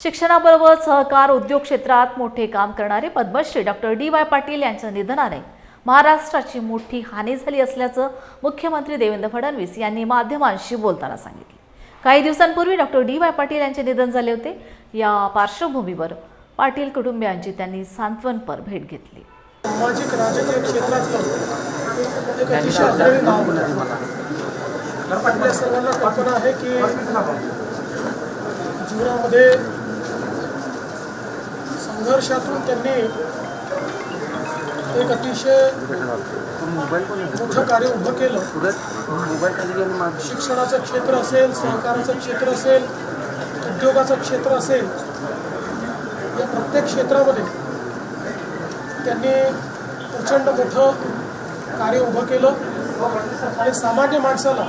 शिक्षणाबरोबर सहकार उद्योग क्षेत्रात मोठे काम करणारे पद्मश्री डॉक्टर डी.वाय. पाटील यांच्या निधनाने महाराष्ट्राची मोठी हानी झाली असल्याचं मुख्यमंत्री देवेंद्र फडणवीस यांनी माध्यमांशी बोलताना सांगितले। काही दिवसांपूर्वी डॉक्टर डी.वाय. पाटील यांचे निधन झाले होते। या पार्श्वभूमीवर पाटील कुटुंबियांची त्यांनी सांत्वनपर भेट घेतली। सामाजिक राजकीय क्षेत्रातलं एक अतिशय अग्रणी नाव आपल्या सर्वांना कल्पना आहे की जीवनामध्ये संघर्षातून त्यांनी एक अतिशय मोठं कार्य उभं केलं। शिक्षणाचं क्षेत्र असेल, सहकाराचं क्षेत्र असेल, उद्योगाचं क्षेत्र असेल, या प्रत्येक क्षेत्रामध्ये त्यांनी प्रचंड मोठं कार्य उभं केलं आणि सामान्य माणसाला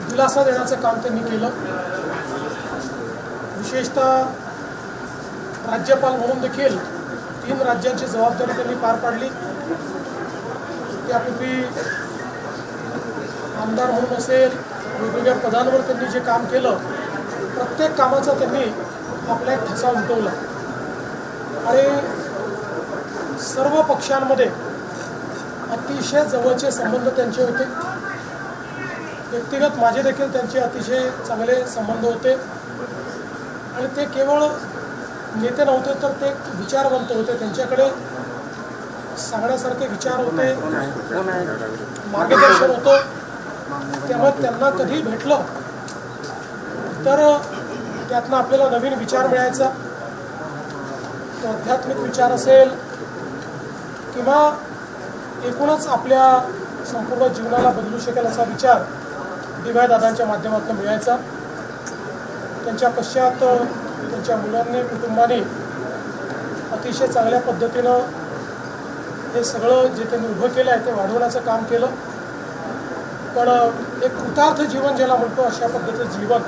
दिलासा देण्याचं काम त्यांनी केलं। विशेषतः राज्यपाल म्हणून देखील 3 राज्यांची जबाबदारी त्यांनी पार पाडली। त्यापूर्वी आमदार म्हणून असेल, वेगवेगळ्या पदांवर त्यांनी जे काम केलं, प्रत्येक कामाचा त्यांनी आपला एक ठसा उमटवला आणि सर्व पक्षांमध्ये अतिशय जवळचे संबंध त्यांचे होते। व्यक्तिगत माझे देखील त्यांचे अतिशय चांगले संबंध होते आणि ते केवळ नेते नव्हते तर ते विचारवंत होते। त्यांच्याकडे सांगण्यासारखे विचार होते, मार्गदर्शन होतं। त्यामुळे त्यांना कधी भेटलं तर त्यातनं आपल्याला नवीन विचार मिळायचा। तो आध्यात्मिक विचार असेल किंवा एकूणच आपल्या संपूर्ण जीवनाला बदलू शकेल असा विचार डी.वाय. दादांच्या माध्यमातून मिळायचा। त्यांच्या पश्चात त्यांच्या मुलांनी, कुटुंबाने अतिशय चांगल्या पद्धतीनं हे सगळं जे त्यांनी उभं केलं आहे ते वाढवण्याचं काम केलं। पण एक कृतार्थ जीवन ज्याला म्हणतो अशा पद्धतीचं जीवन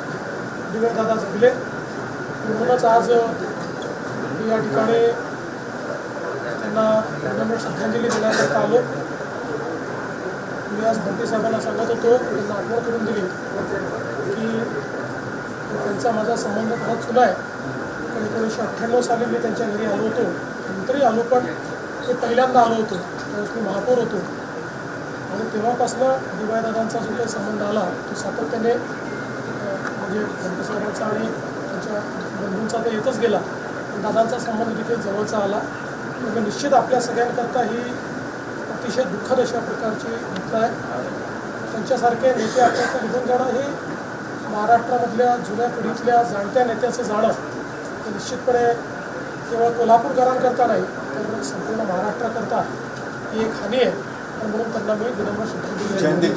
डी.वाय. दादा जगले। म्हणूनच आज या ठिकाणी त्यांना विनम्र श्रद्धांजली देण्याकरता आलो। मी आज भंते साहेबांना सांगत होतो, त्यांना आठवण करून दिली की त्यांचा माझा संबंध खरंच जुना आहे। पण 1998 साली मी त्यांच्या घरी आलो होतो, नंतरही आलो, पण ते पहिल्यांदा आलो होतो त्यावेळेस मी महापौर होतो आणि तेव्हापासून डी.वाय. दादांचा जो काही संबंध आला तो सातत्याने म्हणजे भंते साहेबांचा आणि त्यांच्या बंधूंचा तर येतच गेला, पण दादांचा संबंध देखील जवळचा आला। म्हणजे निश्चित आपल्या सगळ्यांकरता ही अतिशय दुःखद अशा प्रकारची घटना आहे। त्यांच्यासारखे नेते आपल्याला निघून जाणं हे महाराष्ट्रामधल्या जुन्या पिढीतल्या जाणत्या नेत्याचं जाणं हे निश्चितपणे केवळ कोल्हापूरकरांकरता नाही तर संपूर्ण महाराष्ट्राकरता ही एक हानी आहे आणि म्हणून त्यांना मी विनम्र श्रद्धांजली